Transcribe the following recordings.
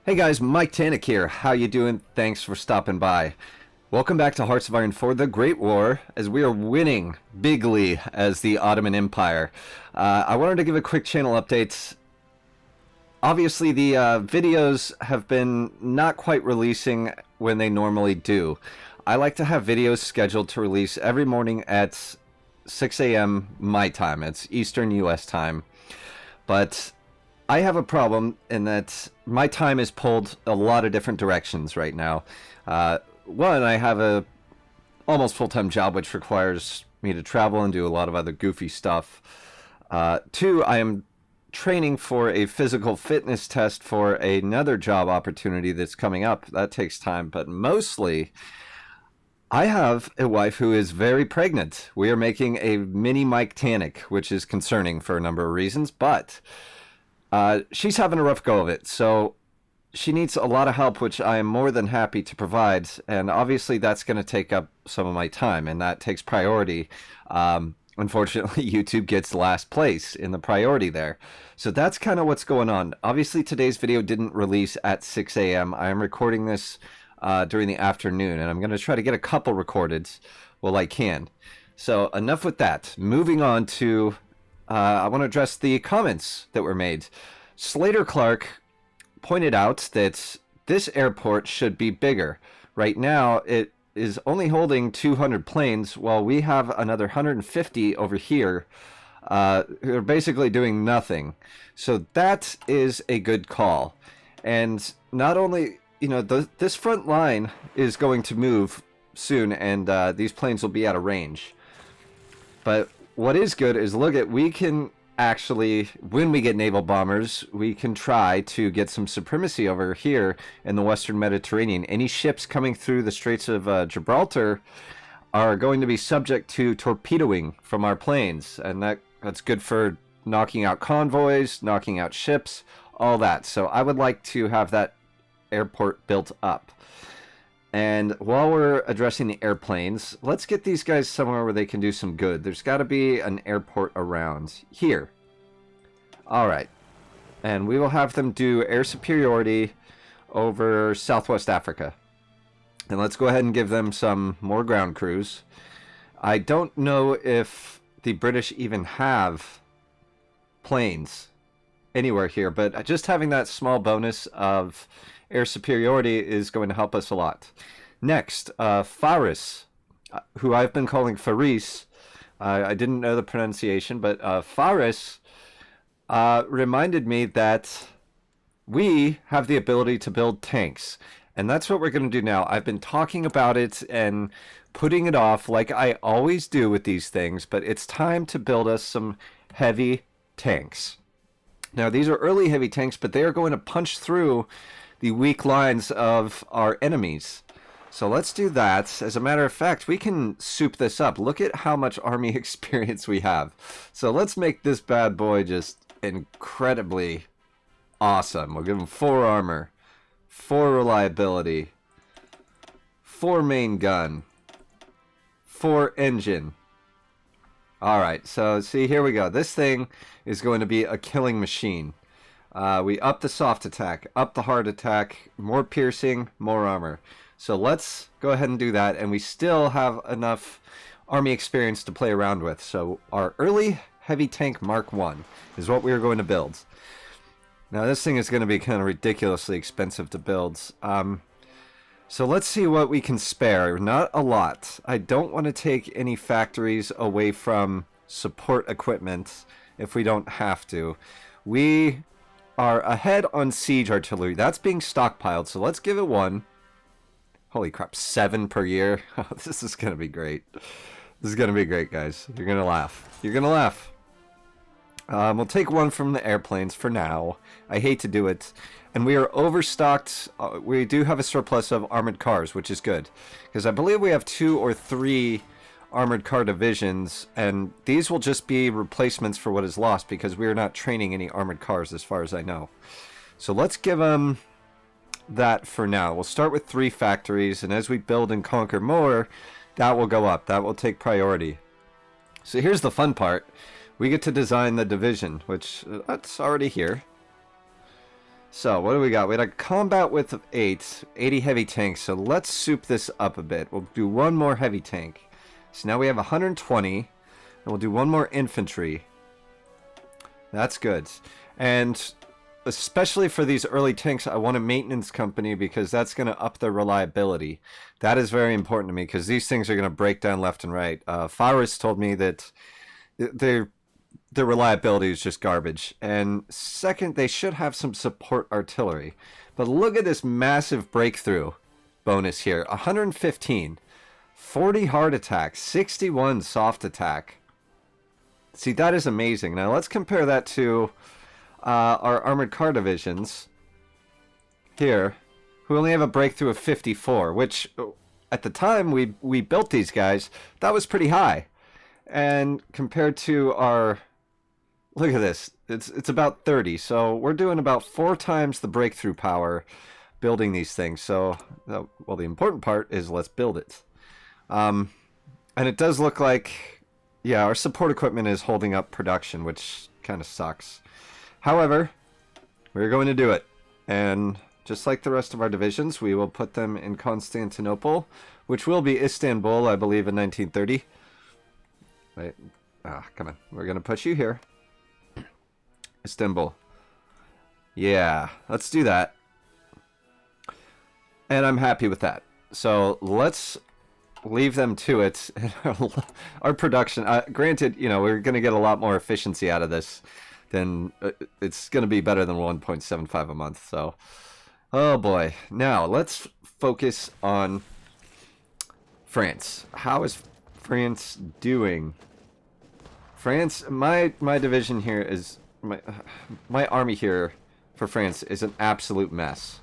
Hey guys, Mike Tanik here. How you doing? Thanks for stopping by. Welcome back to Hearts of Iron 4, The Great War, as we are winning bigly as the Ottoman Empire. I wanted to give a quick channel update. Obviously, the videos have been not quite releasing when they normally do. I like to have videos scheduled to release every morning at 6 a.m. my time. It's Eastern US time. But I have a problem in that my time is pulled a lot of different directions right now. One, I have a almost full-time job which requires me to travel and do a lot of other goofy stuff. Two, I am training for a physical fitness test for another job opportunity that's coming up. That takes time, but mostly I have a wife who is very pregnant. We are making a mini Mike Tanik, which is concerning for a number of reasons, but she's having a rough go of it, so she needs a lot of help, which I am more than happy to provide, and obviously that's going to take up some of my time, and that takes priority. Unfortunately, YouTube gets last place in the priority there. So that's kind of what's going on. Obviously, today's video didn't release at 6 a.m. I am recording this during the afternoon, and I'm going to try to get a couple recorded while I can. So enough with that. Moving on to I want to address the comments that were made. Slater Clark pointed out that this airport should be bigger. Right now, it is only holding 200 planes, while we have another 150 over here who are basically doing nothing. So that is a good call. And not only, you know, this front line is going to move soon, and these planes will be out of range. But what is good is, look at, we can actually, when we get naval bombers, we can try to get some supremacy over here in the Western Mediterranean. Any ships coming through the Straits of Gibraltar are going to be subject to torpedoing from our planes, and that's good for knocking out convoys, knocking out ships, all that. So I would like to have that airport built up. And while we're addressing the airplanes, let's get these guys somewhere where they can do some good. There's got to be an airport around here. All right. And we will have them do air superiority over Southwest Africa. And let's go ahead and give them some more ground crews. I don't know if the British even have planes anywhere here, but just having that small bonus of air superiority is going to help us a lot. Next, Faris, who I've been calling Faris. I didn't know the pronunciation, but Faris reminded me that we have the ability to build tanks. And that's what we're going to do now. I've been talking about it and putting it off like I always do with these things, but it's time to build us some heavy tanks. Now, these are early heavy tanks, but they are going to punch through the weak lines of our enemies. So let's do that. As a matter of fact, we can soup this up. Look at how much army experience we have. So let's make this bad boy just incredibly awesome. We'll give him 4 armor, 4 reliability, 4 main gun, 4 engine. Alright, so see, here we go. This thing is going to be a killing machine. We up the soft attack, up the hard attack, more piercing, more armor. So let's go ahead and do that, and we still have enough army experience to play around with. So our early heavy tank Mark 1 is what we're going to build. Now this thing is going to be kind of ridiculously expensive to build. So let's see what we can spare. Not a lot. I don't want to take any factories away from support equipment if we don't have to. We are ahead on siege artillery. That's being stockpiled, so let's give it 1. Holy crap, 7 per year. Oh, this is going to be great. This is going to be great, guys. You're going to laugh. You're going to laugh. We'll take 1 from the airplanes for now. I hate to do it. And we are overstocked. We do have a surplus of armored cars, which is good. Because I believe we have 2 or 3 armored car divisions, and these will just be replacements for what is lost, because we are not training any armored cars as far as I know. So let's give them that for now. We'll start with 3 factories, and as we build and conquer more, that will go up. That will take priority. So here's the fun part. We get to design the division, which that's already here. So, what do we got? We got a combat width of 8, 80 heavy tanks. So let's soup this up a bit. We'll do one more heavy tank. So now we have 120. And we'll do one more infantry. That's good. And especially for these early tanks, I want a maintenance company because that's going to up their reliability. That is very important to me because these things are going to break down left and right. Faris told me that their reliability is just garbage. And second, they should have some support artillery. But look at this massive breakthrough bonus here. 115, 40 hard attack, 61 soft attack. See, that is amazing. Now let's compare that to our armored car divisions here, who only have a breakthrough of 54, which at the time we built these guys, that was pretty high. And compared to our, look at this, it's about 30. So we're doing about 4 times the breakthrough power building these things. So, well, the important part is let's build it. And it does look like, yeah, our support equipment is holding up production, which kind of sucks. However, we're going to do it. And just like the rest of our divisions, we will put them in Constantinople, which will be Istanbul, I believe, in 1930. Wait, come on. We're going to put you here. Istanbul. Yeah, let's do that. And I'm happy with that. So let's leave them to it. Our production, granted, you know, we're going to get a lot more efficiency out of this than it's going to be better than 1.75 a month. So, oh boy. Now let's focus on France. How is France doing? France, my division here is my army here for France is an absolute mess.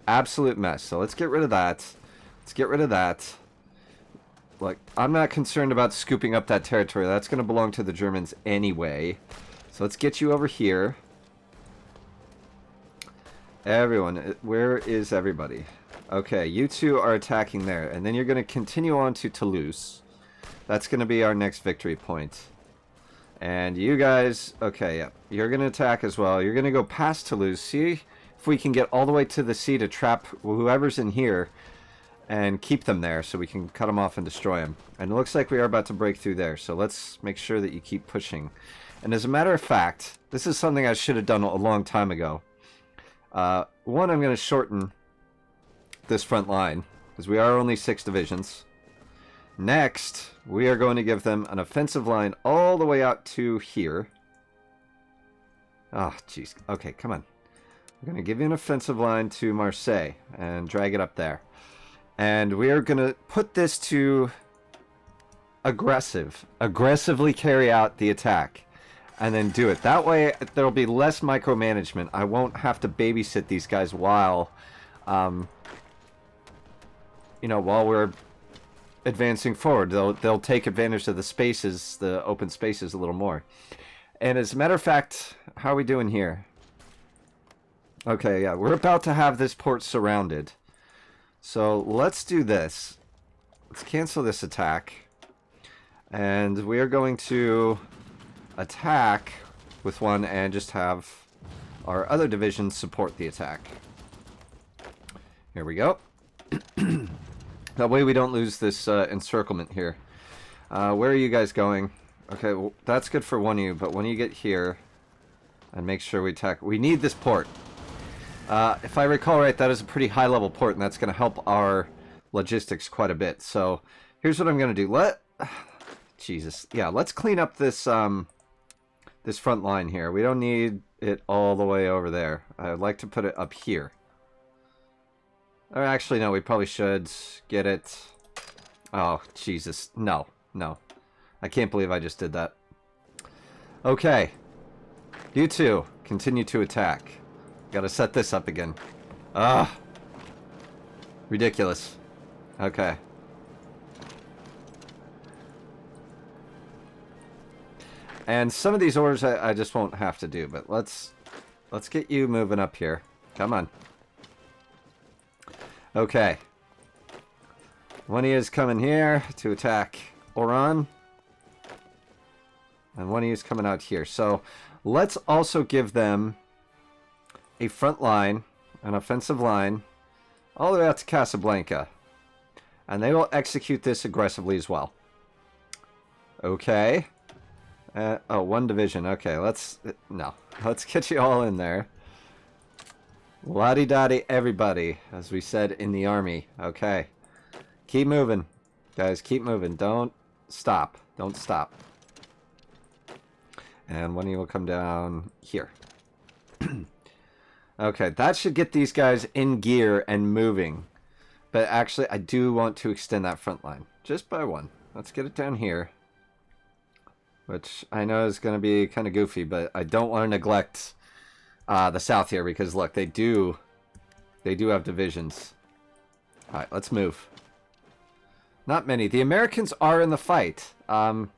Absolute mess. So let's get rid of that. Let's get rid of that. Like, I'm not concerned about scooping up that territory. That's going to belong to the Germans anyway. So let's get you over here. Everyone, where is everybody? Okay, you two are attacking there. And then you're going to continue on to Toulouse. That's going to be our next victory point. And you guys, okay, yeah, you're going to attack as well. You're going to go past Toulouse. See if we can get all the way to the sea to trap whoever's in here and keep them there so we can cut them off and destroy them. And it looks like we are about to break through there. So let's make sure that you keep pushing. And as a matter of fact, this is something I should have done a long time ago. One, I'm going to shorten this front line because we are only 6 divisions. Next, we are going to give them an offensive line all the way out to here. Oh, jeez. Okay, come on. We're going to give you an offensive line to Marseille and drag it up there. And we are going to put this to aggressively carry out the attack. And then do it. That way, there will be less micromanagement. I won't have to babysit these guys while, you know, while we're advancing forward. They'll take advantage of the spaces, the open spaces a little more. And as a matter of fact, how are we doing here? Okay, yeah, we're about to have this port surrounded. So let's do this. Let's cancel this attack. And we are going to attack with one and just have our other division support the attack. Here we go. That way we don't lose this encirclement here. Where are you guys going? Okay, well, that's good for one of you, but when you get here, and make sure we attack. We need this port. If I recall right, that is a pretty high-level port, and that's going to help our logistics quite a bit. So here's what I'm going to do. Jesus. Yeah, let's clean up this this front line here. We don't need it all the way over there. I'd like to put it up here. Or actually, no, we probably should get it. Oh, Jesus. No. I can't believe I just did that. Okay. You two, continue to attack. Gotta set this up again. Ah. Ridiculous. Okay. And some of these orders I just won't have to do, but let's get you moving up here. Come on. Okay. One of you is coming here to attack Oran. And one of you is coming out here. So let's also give them a front line, an offensive line, all the way out to Casablanca. And they will execute this aggressively as well. Okay. Oh, one division. Okay, let's get you all in there. La-di-da-di, everybody, as we said in the army. Okay. Keep moving. Guys, keep moving. Don't stop. Don't stop. And one of you will come down here. Okay, that should get these guys in gear and moving. But actually, I do want to extend that front line. Just by one. Let's get it down here. Which I know is going to be kind of goofy, but I don't want to neglect the south here. Because, look, they do have divisions. Alright, let's move. Not many. The Americans are in the fight. And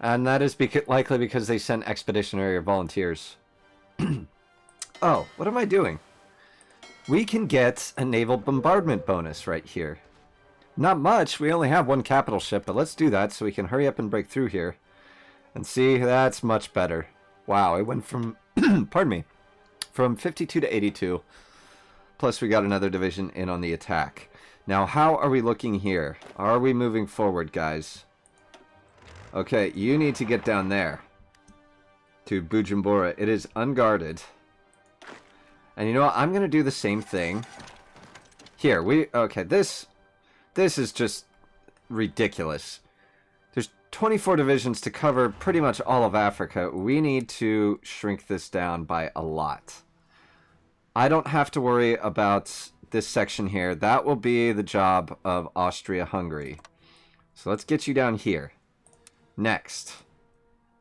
that is likely because they sent expeditionary or volunteers. Oh, what am I doing? We can get a naval bombardment bonus right here. Not much. We only have one capital ship, but let's do that so we can hurry up and break through here. And see, that's much better. Wow, it went from, pardon me, from 52 to 82. Plus we got another division in on the attack. Now, how are we looking here? Are we moving forward, guys? Okay, you need to get down there. To Bujumbura. It is unguarded. And you know what? I'm going to do the same thing. Here, okay, this is just ridiculous. There's 24 divisions to cover pretty much all of Africa. We need to shrink this down by a lot. I don't have to worry about this section here. That will be the job of Austria-Hungary. So let's get you down here. Next.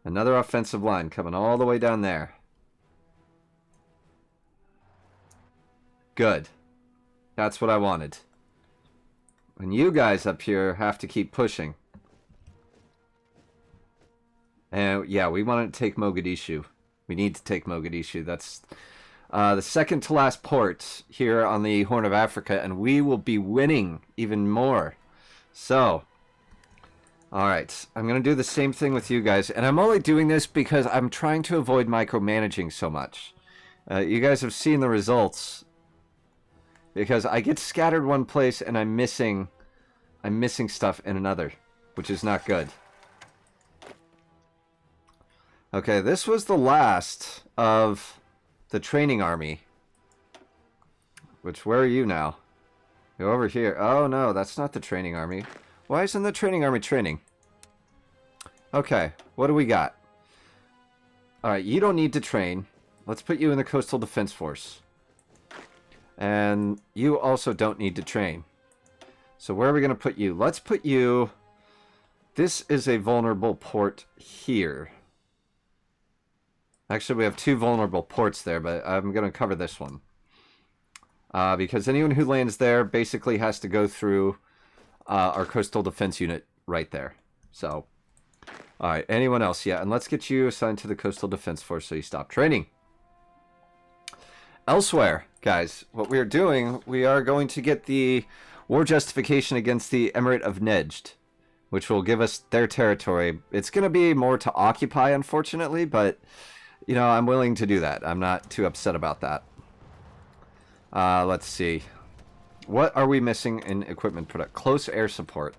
Another offensive line coming all the way down there. Good. That's what I wanted. And you guys up here have to keep pushing. And yeah, we want to take Mogadishu. We need to take Mogadishu. That's the second to last port here on the Horn of Africa, and we will be winning even more. So, alright, I'm going to do the same thing with you guys. And I'm only doing this because I'm trying to avoid micromanaging so much. You guys have seen the results. Because I get scattered one place and I'm missing stuff in another, which is not good. Okay, this was the last of the training army. Which, where are you now? You're over here. Oh no, that's not the training army. Why isn't the training army training? Okay, what do we got? Alright, you don't need to train. Let's put you in the Coastal Defense Force. And you also don't need to train. So where are we going to put you? Let's put you... This is a vulnerable port here. Actually, we have two vulnerable ports there, but I'm going to cover this one. Because anyone who lands there basically has to go through our coastal defense unit right there. So, alright, anyone else? Yeah, and let's get you assigned to the Coastal Defense Force so you stop training. Elsewhere, guys, what we are doing, we are going to get the war justification against the Emirate of Nejd, which will give us their territory. It's going to be more to occupy, unfortunately, but, you know, I'm willing to do that. I'm not too upset about that. Let's see. What are we missing in equipment product? Close air support.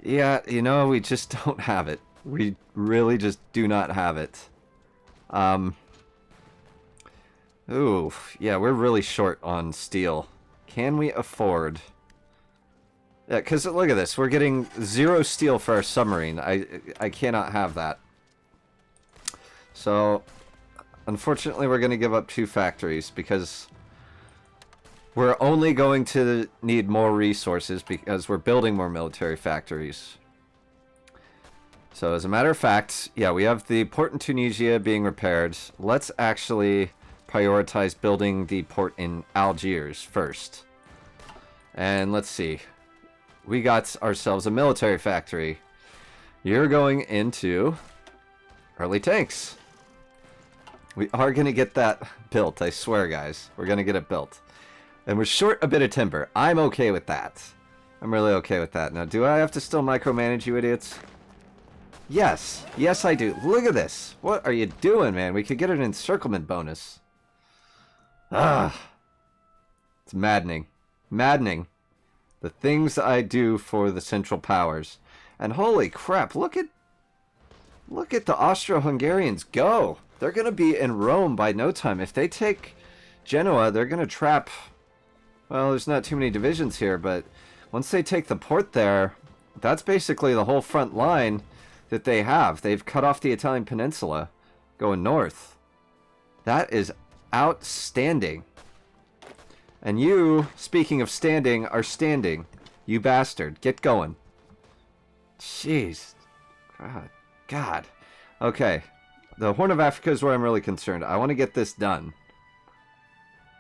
Yeah, you know, we just don't have it. We really just do not have it. Ooh, yeah, we're really short on steel. Can we afford... Yeah, because look at this. We're getting 0 steel for our submarine. I cannot have that. So, unfortunately, we're going to give up 2 factories because we're only going to need more resources because we're building more military factories. So, as a matter of fact, yeah, we have the port in Tunisia being repaired. Let's actually prioritize building the port in Algiers first. And let's see. We got ourselves a military factory. You're going into early tanks. We are going to get that built, I swear, guys. We're going to get it built. And we're short a bit of timber. I'm okay with that. I'm really okay with that. Now, do I have to still micromanage, you idiots? Yes. Yes, I do. Look at this. What are you doing, man? We could get an encirclement bonus. Ah, it's maddening. Maddening. The things I do for the Central Powers. And holy crap, look at the Austro-Hungarians go. They're going to be in Rome by no time. If they take Genoa, they're going to trap... Well, there's not too many divisions here, but once they take the port there, that's basically the whole front line that they have. They've cut off the Italian peninsula going north. That is outstanding. And you, speaking of standing, are standing. You bastard. Get going. Jeez. God. Okay. The Horn of Africa is where I'm really concerned. I want to get this done.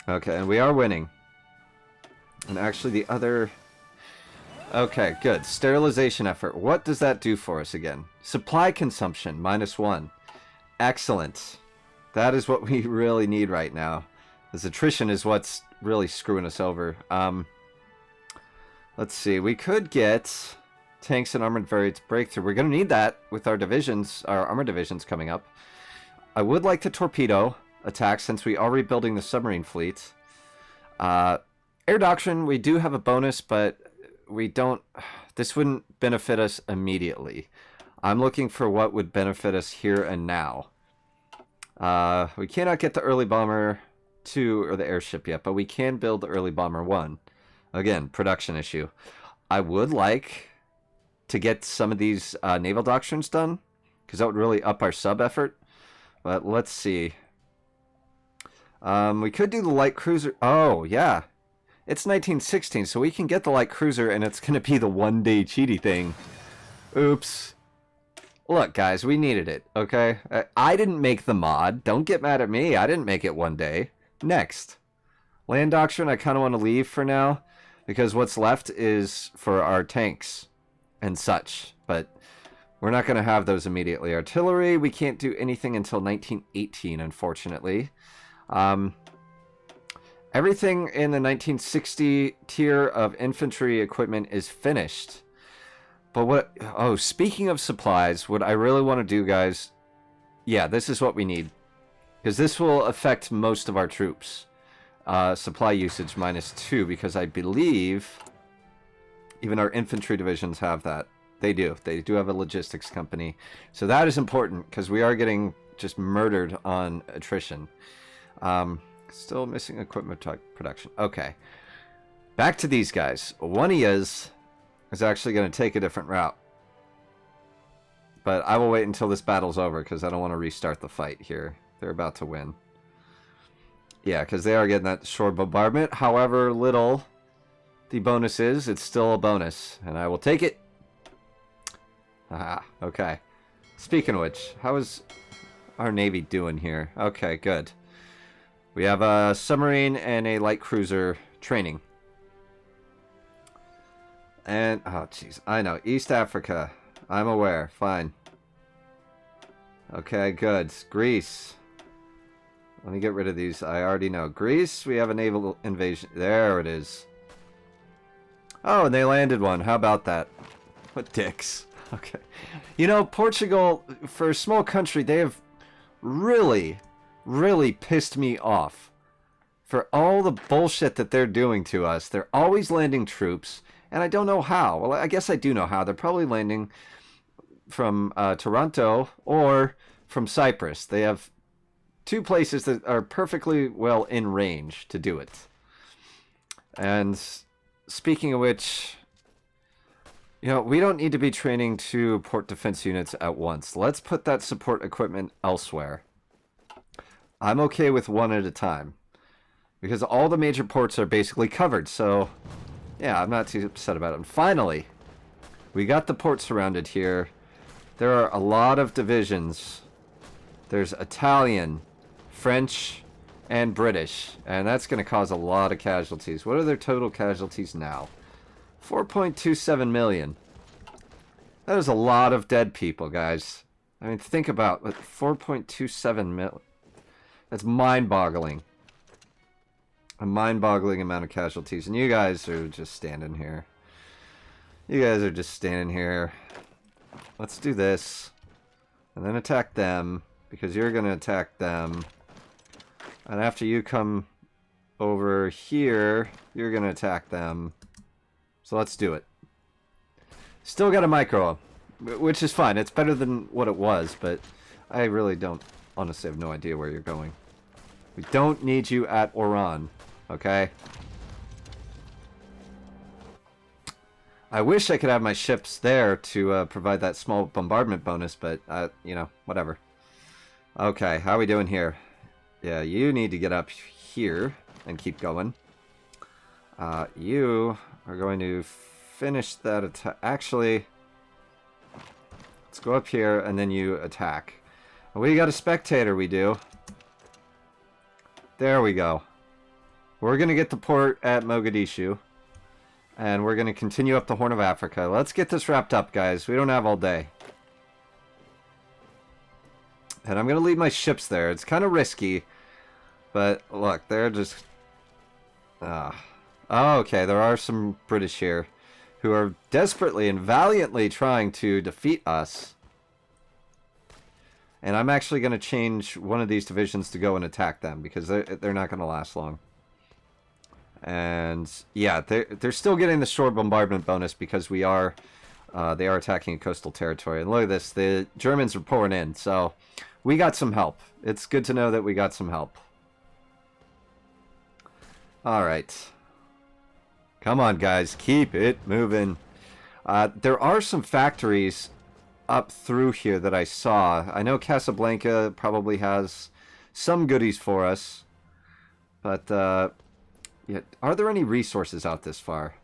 Okay, and we are winning. And actually the other... Okay, good. Sterilization effort. What does that do for us again? Supply consumption, -1. Excellent. That is what we really need right now. This attrition is what's really screwing us over. Let's see. We could get tanks and armored variants breakthrough. We're going to need that with our divisions, our armored divisions coming up. I would like to torpedo attack since we are rebuilding the submarine fleet. Air doctrine, we do have a bonus, but we don't... This wouldn't benefit us immediately. I'm looking for what would benefit us here and now. We cannot get the early bomber 2 or the airship yet, but we can build the early bomber 1. Again, production issue. I would like to get some of these naval doctrines done, because that would really up our sub effort. But let's see. We could do the light cruiser. Oh, yeah. It's 1916, so we can get the light cruiser, and it's going to be the one-day cheaty thing. Oops. Look, guys, we needed it, okay? I didn't make the mod. Don't get mad at me. I didn't make it one day. Next. Land doctrine, I kind of want to leave for now, because what's left is for our tanks and such. But we're not going to have those immediately. Artillery, we can't do anything until 1918, unfortunately. Everything in the 1960 tier of infantry equipment is finished. But what... Oh, speaking of supplies, what I really want to do, guys... Yeah, this is what we need. Because this will affect most of our troops. Supply usage -2, because I believe even our infantry divisions have that. They do. They do have a logistics company. So that is important, because we are getting just murdered on attrition. Still missing equipment production. Okay. Back to these guys. One of yous is actually going to take a different route. But I will wait until this battle's over, because I don't want to restart the fight here. They're about to win. Yeah, because they are getting that shore bombardment. However little the bonus is, it's still a bonus. And I will take it. Aha, okay. Speaking of which, how is our Navy doing here? Okay, good. We have a submarine and a light cruiser training. And, oh jeez, I know. East Africa. I'm aware. Fine. Okay, good. Greece. Let me get rid of these. I already know. Greece, we have a naval invasion. There it is. Oh, and they landed one. How about that? What dicks. Okay. You know, Portugal, for a small country, they have really pissed me off. For all the bullshit that they're doing to us. They're always landing troops, and I don't know how. Well, I guess I do know how. They're probably landing from Toronto or from Cyprus. They have two places that are perfectly well in range to do it. And speaking of which, you know, we don't need to be training two port defense units at once. Let's put that support equipment elsewhere. I'm okay with one at a time, because all the major ports are basically covered. So, yeah, I'm not too upset about it. And finally, we got the port surrounded here. There are a lot of divisions. There's Italian, French, and British. And that's going to cause a lot of casualties. What are their total casualties now? 4.27 million. That is a lot of dead people, guys. I mean, think about it. 4.27 million. That's mind-boggling. A mind-boggling amount of casualties. And you guys are just standing here. You guys are just standing here. Let's do this. And then attack them, because you're going to attack them. And after you come over here, you're going to attack them. So let's do it. Still got a micro, which is fine. It's better than what it was, but I really don't, honestly have no idea where you're going. We don't need you at Oran, okay? I wish I could have my ships there to provide that small bombardment bonus, but, you know, whatever. Okay, how are we doing here? Yeah, you need to get up here and keep going. You are going to finish that attack. Actually, let's go up here and then you attack. We got a spectator, we do. There we go. We're going to get the port at Mogadishu. And we're going to continue up the Horn of Africa. Let's get this wrapped up, guys. We don't have all day. And I'm going to leave my ships there. It's kind of risky. But, look, they're just... Oh, okay, there are some British here who are desperately and valiantly trying to defeat us. And I'm actually going to change one of these divisions to go and attack them, because they're not going to last long. And, yeah, they're still getting the shore bombardment bonus because they are attacking a coastal territory. And look at this, the Germans are pouring in, so we got some help. It's good to know that we got some help. Alright. Come on, guys. Keep it moving. There are some factories up through here that I saw. I know Casablanca probably has some goodies for us. But, yeah, are there any resources out this far?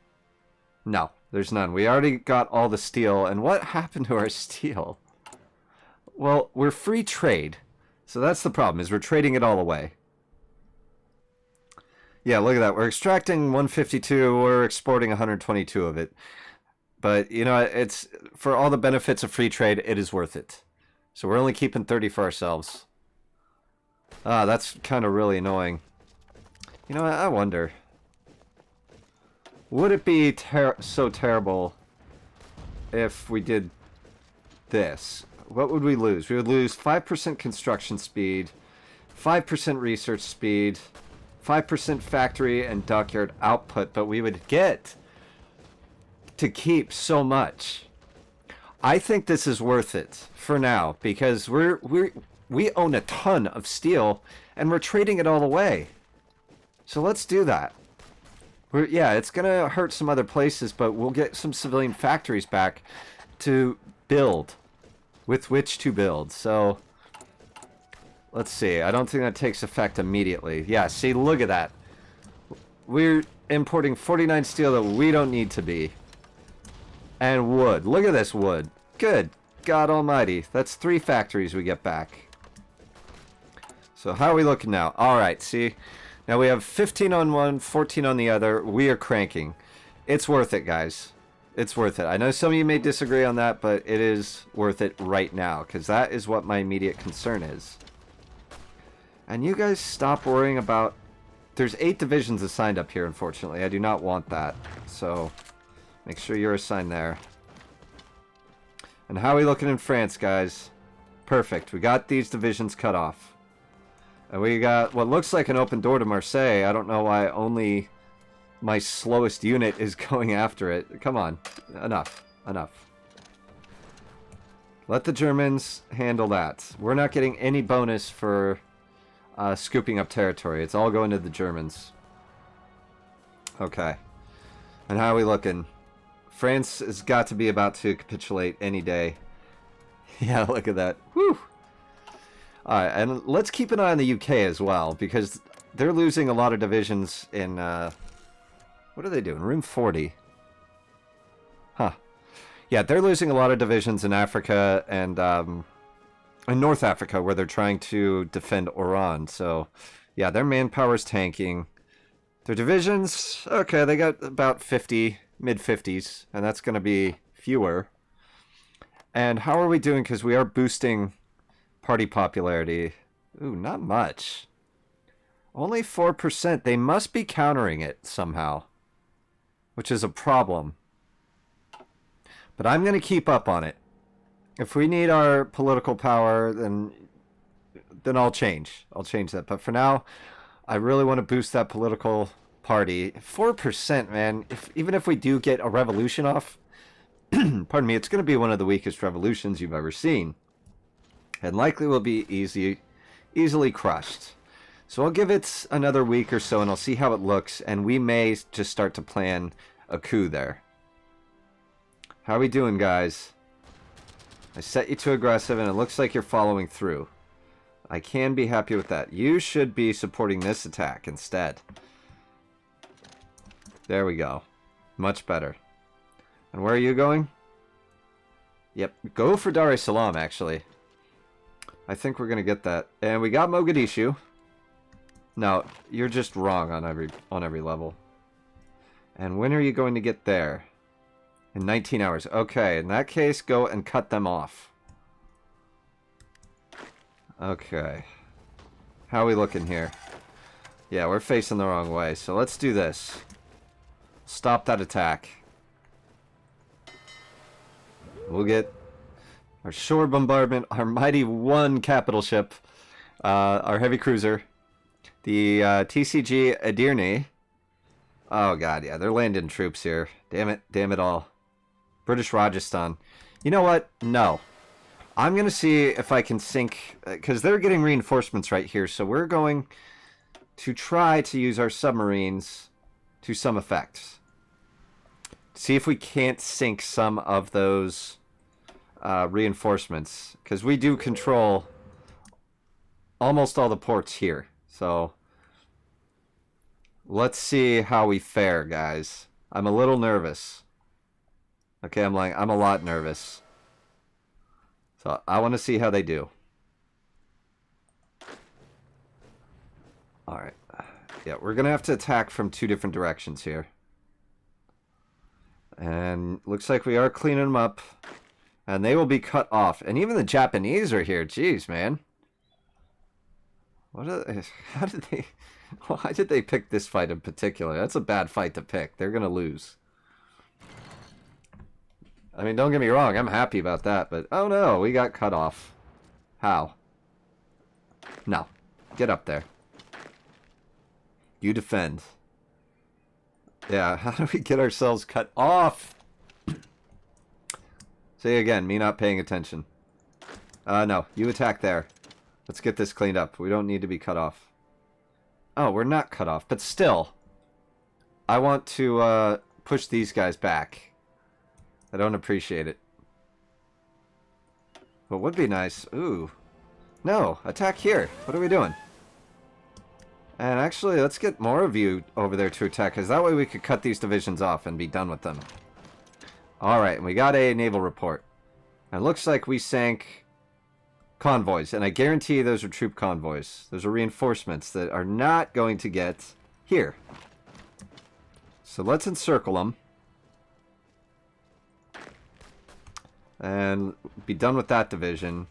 No, there's none. We already got all the steel. And what happened to our steel? Well, we're free trade. So that's the problem, is we're trading it all away. Yeah, look at that. We're extracting 152. We're exporting 122 of it. But, you know, it's for all the benefits of free trade, it is worth it. So we're only keeping 30 for ourselves. Ah, that's kind of really annoying. You know, I wonder. Would it be so terrible if we did this? What would we lose? We would lose 5% construction speed, 5% research speed, 5% factory and dockyard output, but we would get to keep so much. I think this is worth it for now, because we own a ton of steel and we're trading it all away. So let's do that. Yeah, it's gonna hurt some other places, but we'll get some civilian factories back to build, with which to build. So let's see. I don't think that takes effect immediately. Yeah, see, look at that. We're importing 49 steel that we don't need to be. And wood. Look at this wood. Good. God almighty. That's 3 factories we get back. So how are we looking now? Alright, see. Now we have 15 on one, 14 on the other. We are cranking. It's worth it, guys. It's worth it. I know some of you may disagree on that, but it is worth it right now, because that is what my immediate concern is. And you guys stop worrying about... There's 8 divisions assigned up here, unfortunately. I do not want that. So, make sure you're assigned there. And how are we looking in France, guys? Perfect. We got these divisions cut off. And we got what looks like an open door to Marseille. I don't know why only my slowest unit is going after it. Come on. Enough. Enough. Let the Germans handle that. We're not getting any bonus for scooping up territory. It's all going to the Germans. Okay. And how are we looking? France has got to be about to capitulate any day. Yeah, look at that. Whew. Alright, and let's keep an eye on the UK as well, because they're losing a lot of divisions in, what are they doing? Room 40. Huh. Yeah, they're losing a lot of divisions in Africa and, in North Africa, where they're trying to defend Oran. So, yeah, their manpower's tanking. Their divisions, okay, they got about 50, mid-50s, and that's going to be fewer. And how are we doing? Because we are boosting party popularity. Ooh, not much. Only 4%. They must be countering it somehow, which is a problem. But I'm going to keep up on it. If we need our political power, then I'll change. I'll change that. But for now, I really want to boost that political party. 4%, man. Even if we do get a revolution off, pardon me, it's going to be one of the weakest revolutions you've ever seen. And likely will be easily crushed. So I'll give it another week or so, and I'll see how it looks, and we may just start to plan a coup there. How are we doing, guys? I set you to aggressive, and it looks like you're following through. I can be happy with that. You should be supporting this attack instead. There we go. Much better. And where are you going? Yep, go for Dar es Salaam, actually. I think we're going to get that. And we got Mogadishu. No, you're just wrong on every level. And when are you going to get there? In 19 hours. Okay, in that case, go and cut them off. Okay. How are we looking here? Yeah, we're facing the wrong way, so let's do this. Stop that attack. We'll get our shore bombardment, our mighty one capital ship, our heavy cruiser, the TCG Edirne. Oh god, yeah, they're landing troops here. Damn it all. British Rajasthan. You know what? No. I'm going to see if I can sink, because they're getting reinforcements right here, so we're going to try to use our submarines to some effect. See if we can't sink some of those reinforcements, because we do control almost all the ports here. So let's see how we fare, guys. I'm a little nervous. Okay, I'm a lot nervous. So I want to see how they do. Alright. Yeah, we're going to have to attack from two different directions here. And looks like we are cleaning them up. And they will be cut off. And even the Japanese are here. Jeez, man. Why did they pick this fight in particular? That's a bad fight to pick. They're going to lose. I mean, don't get me wrong, I'm happy about that, but oh no, we got cut off. How? No. Get up there. You defend. Yeah, how do we get ourselves cut off? See, again, me not paying attention. No, you attack there. Let's get this cleaned up. We don't need to be cut off. Oh, we're not cut off, but still. I want to push these guys back. I don't appreciate it. What would be nice... Ooh. No, attack here. What are we doing? And actually, let's get more of you over there to attack, because that way we could cut these divisions off and be done with them. Alright, we got a naval report. And it looks like we sank convoys, and I guarantee those are troop convoys. Those are reinforcements that are not going to get here. So let's encircle them. And be done with that division.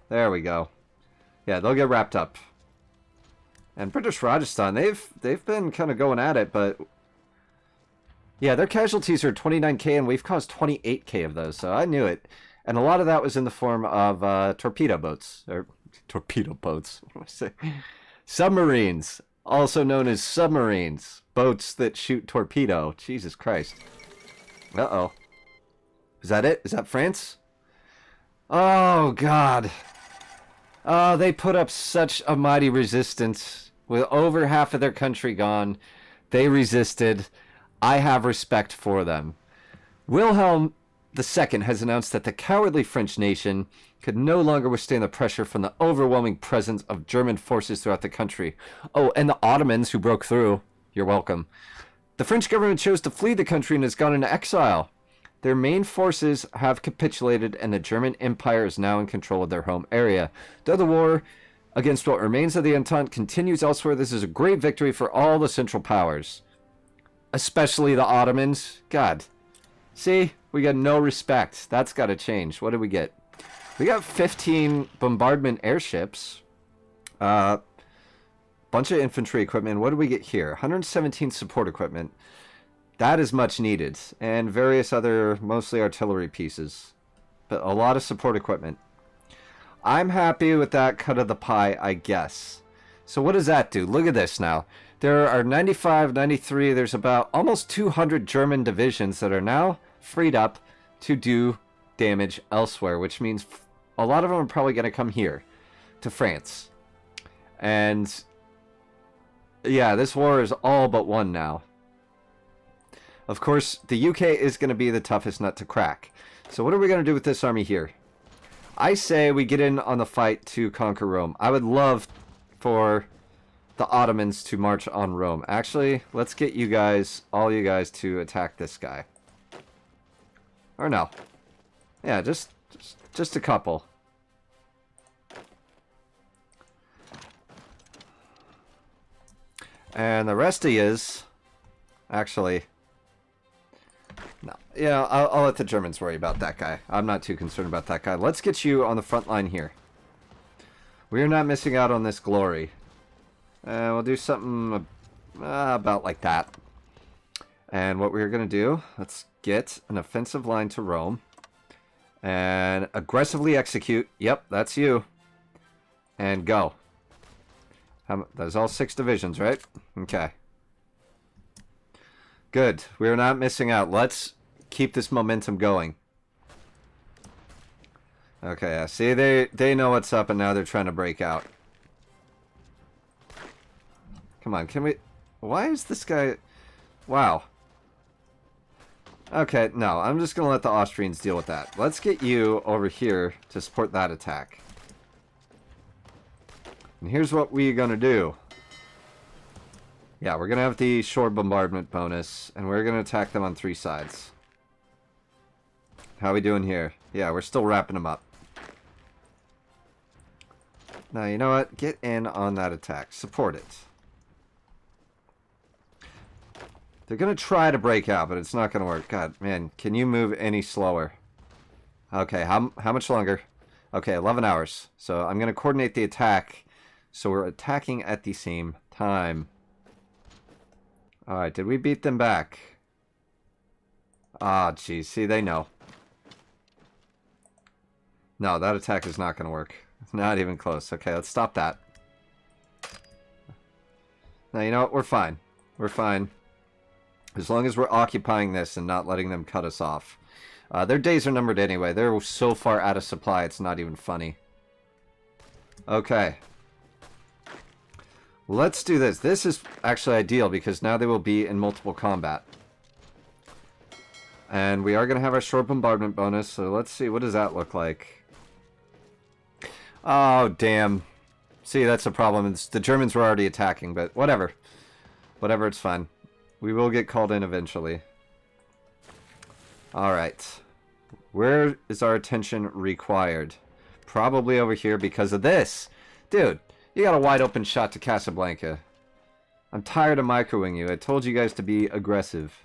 There we go. Yeah, they'll get wrapped up. And British Rajasthan, they've been kind of going at it, but yeah, their casualties are 29k, and we've caused 28k of those, so I knew it. And a lot of that was in the form of torpedo boats, or torpedo boats. What do I say? Submarines, also known as submarines, boats that shoot torpedo. Jesus Christ. Uh-oh. Is that it? Is that France? Oh, God. Oh, they put up such a mighty resistance. With over half of their country gone, they resisted. I have respect for them. Wilhelm II has announced that the cowardly French nation could no longer withstand the pressure from the overwhelming presence of German forces throughout the country. Oh, and the Ottomans who broke through. You're welcome. The French government chose to flee the country and has gone into exile. Their main forces have capitulated, and the German Empire is now in control of their home area. Though the war against what remains of the Entente continues elsewhere, this is a great victory for all the Central Powers. Especially the Ottomans. God. See? We got no respect. That's got to change. What did we get? We got 15 bombardment airships. Bunch of infantry equipment. What did we get here? 117 support equipment. That is much needed. And various other, mostly artillery pieces. But a lot of support equipment. I'm happy with that cut of the pie, I guess. So what does that do? Look at this now. There are 95, 93, there's about almost 200 German divisions that are now freed up to do damage elsewhere, which means a lot of them are probably going to come here, to France. And yeah, this war is all but won now. Of course, the UK is going to be the toughest nut to crack. So what are we going to do with this army here? I say we get in on the fight to conquer Rome. I would love for the Ottomans to march on Rome. Actually, let's get you guys, all you guys, to attack this guy. Or no. Yeah, just a couple. And the rest of yous, actually, no. Yeah, I'll let the Germans worry about that guy. I'm not too concerned about that guy. Let's get you on the front line here. We are not missing out on this glory. We'll do something about like that. And what we're going to do, let's get an offensive line to Rome. And aggressively execute. Yep, that's you. And go. There's all 6 divisions, right? Okay. Good. We're not missing out. Let's keep this momentum going. Okay, see, they know what's up, and now they're trying to break out. Come on, can we... Why is this guy... Wow. Okay, no, I'm just going to let the Austrians deal with that. Let's get you over here to support that attack. And here's what we're going to do. Yeah, we're going to have the shore bombardment bonus, and we're going to attack them on 3 sides. How are we doing here? Yeah, we're still wrapping them up. Now, you know what? Get in on that attack. Support it. They're going to try to break out, but it's not going to work. God, man, can you move any slower? Okay, how much longer? Okay, 11 hours. So I'm going to coordinate the attack. So we're attacking at the same time. Alright, did we beat them back? Ah, geez. See, they know. No, that attack is not going to work. Not even close. Okay, let's stop that. Now, you know what? We're fine. We're fine. As long as we're occupying this and not letting them cut us off. Their days are numbered anyway. They're so far out of supply, it's not even funny. Okay. Let's do this. This is actually ideal because now they will be in multiple combat. And we are going to have our short bombardment bonus, so let's see. What does that look like? Oh, damn. See, that's a problem. The Germans were already attacking, but whatever. Whatever, it's fine. We will get called in eventually. Alright. Where is our attention required? Probably over here because of this. Dude, you got a wide open shot to Casablanca. I'm tired of microing you. I told you guys to be aggressive.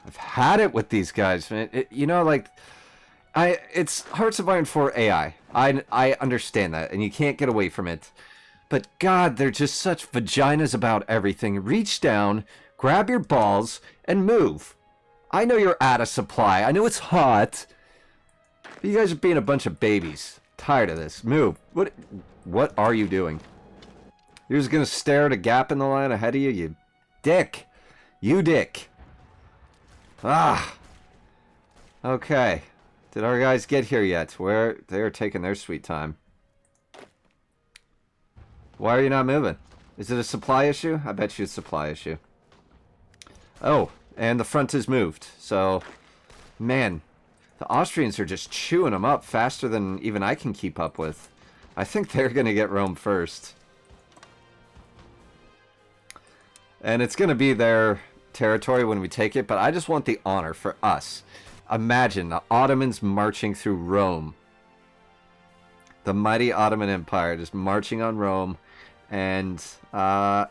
I've had it with these guys, man. You know, like... It's Hearts of Iron 4 AI. I understand that, and you can't get away from it. But God, they're just such vaginas about everything. Reach down, grab your balls, and move. I know you're out of supply. I know it's hot. But you guys are being a bunch of babies. Tired of this. Move. What are you doing? You're just gonna stare at a gap in the line ahead of you, you dick. You dick. Ah. Okay. Did our guys get here yet? Where they're taking their sweet time. Why are you not moving? Is it a supply issue? I bet you it's a supply issue. Oh, and the front is moved. So, man, the Austrians are just chewing them up faster than even I can keep up with. I think they're going to get Rome first. And it's going to be their territory when we take it, but I just want the honor for us. Imagine the Ottomans marching through Rome. The mighty Ottoman Empire just marching on Rome, and no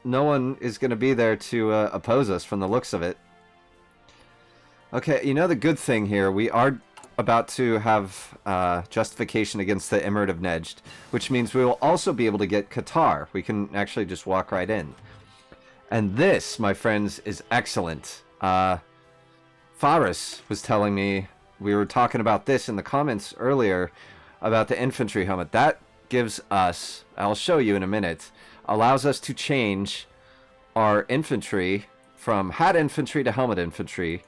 one is going to be there to oppose us from the looks of it. Okay, you know the good thing here, we are about to have justification against the Emirate of Nejd, which means we will also be able to get Qatar. We can actually just walk right in. And this, my friends, is excellent. Faris was telling me, we were talking about this in the comments earlier, about the infantry helmet. That gives us, I'll show you in a minute, allows us to change our infantry from hat infantry to helmet infantry,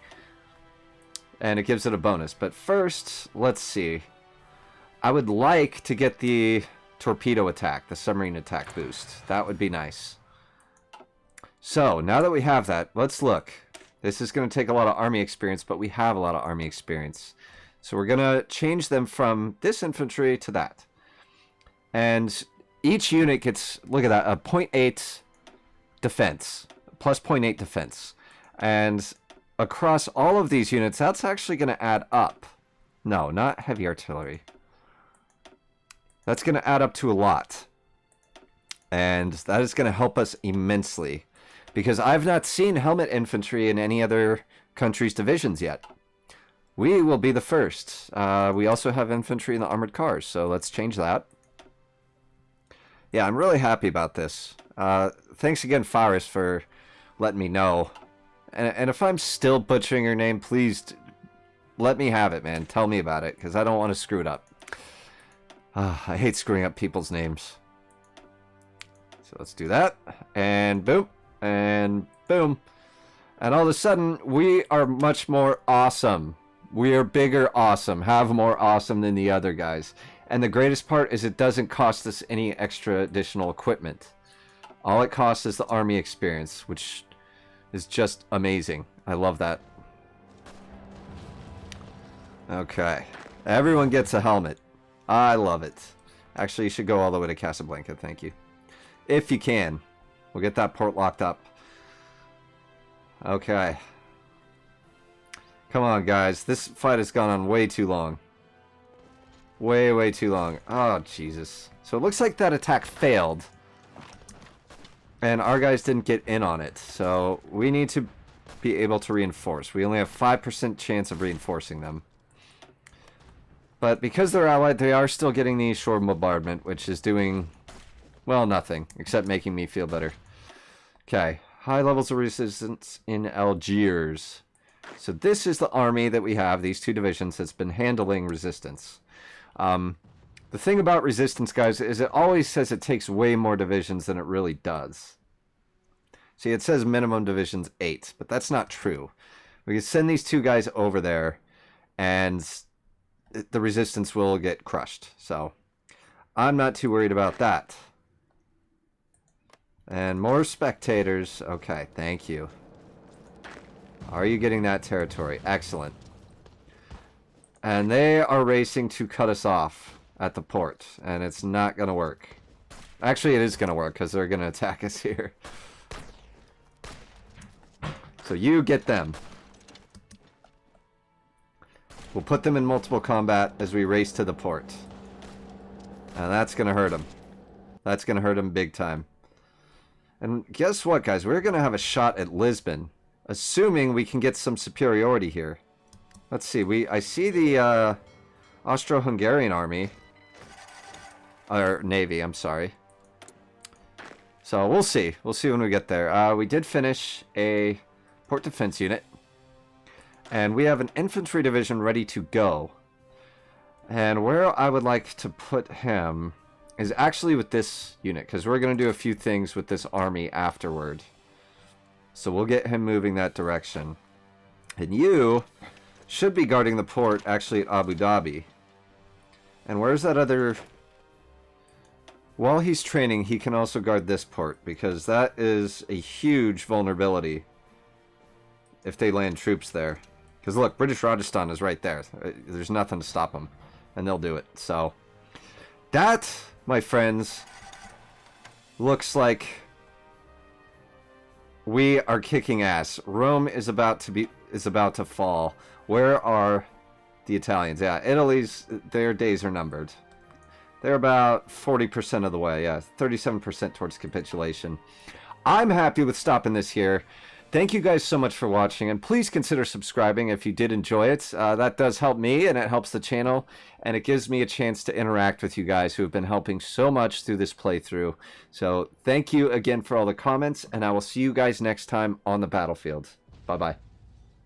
and it gives it a bonus. But first, let's see. I would like to get the torpedo attack, the submarine attack boost. That would be nice. So, now that we have that, let's look. This is going to take a lot of army experience, but we have a lot of army experience. So we're going to change them from this infantry to that. And each unit gets, look at that, a 0.8 defense, plus 0.8 defense. And across all of these units, that's actually going to add up. No, not heavy artillery. That's going to add up to a lot. And that is going to help us immensely. Because I've not seen helmet infantry in any other country's divisions yet. We will be the first. We also have infantry in the armored cars, so let's change that. Yeah, I'm really happy about this. Thanks again, Faris, for letting me know. And if I'm still butchering your name, please let me have it, man. Tell me about it, because I don't want to screw it up. I hate screwing up people's names. So let's do that. And boom. And boom. And all of a sudden, we are much more awesome. We are bigger awesome. Have more awesome than the other guys. And the greatest part is it doesn't cost us any extra additional equipment. All it costs is the army experience, which is just amazing. I love that. Okay. Everyone gets a helmet. I love it. Actually, you should go all the way to Casablanca. Thank you. If you can. We'll get that port locked up. Okay. Come on, guys. This fight has gone on way too long. Way too long. Oh, Jesus. So it looks like that attack failed. And our guys didn't get in on it. So we need to be able to reinforce. We only have 5% chance of reinforcing them. But because they're allied, they are still getting the shore bombardment, which is doing, well, nothing. Except making me feel better. Okay, high levels of resistance in Algiers. So this is the army that we have, these two divisions, that's been handling resistance. The thing about resistance, guys, is it always says it takes way more divisions than it really does. See, it says minimum divisions 8, but that's not true. We can send these two guys over there, and the resistance will get crushed. So, I'm not too worried about that. And more spectators. Okay, thank you. Are you getting that territory? Excellent. And they are racing to cut us off at the port. And it's not going to work. Actually, it is going to work because they're going to attack us here. So you get them. We'll put them in multiple combat as we race to the port. And that's going to hurt them. That's going to hurt them big time. And guess what, guys? We're going to have a shot at Lisbon, assuming we can get some superiority here. Let's see. I see the Austro-Hungarian army. Or navy, I'm sorry. So we'll see. We'll see when we get there. We did finish a port defense unit. And we have an infantry division ready to go. And where I would like to put him is actually with this unit, because we're going to do a few things with this army afterward. So we'll get him moving that direction. And you should be guarding the port actually at Abu Dhabi. And where's that other... While he's training, he can also guard this port, because that is a huge vulnerability if they land troops there. Because look, British Rajasthan is right there. There's nothing to stop them. And they'll do it. So, that, my friends, looks like we are kicking ass. Rome is about to fall. Where are the Italians? Yeah, their days are numbered. They're about 40% of the way. Yeah, 37% towards capitulation. I'm happy with stopping this here. Thank you guys so much for watching, and please consider subscribing if you did enjoy it. That does help me, and it helps the channel, and it gives me a chance to interact with you guys who have been helping so much through this playthrough. So thank you again for all the comments, and I will see you guys next time on the battlefield. Bye-bye.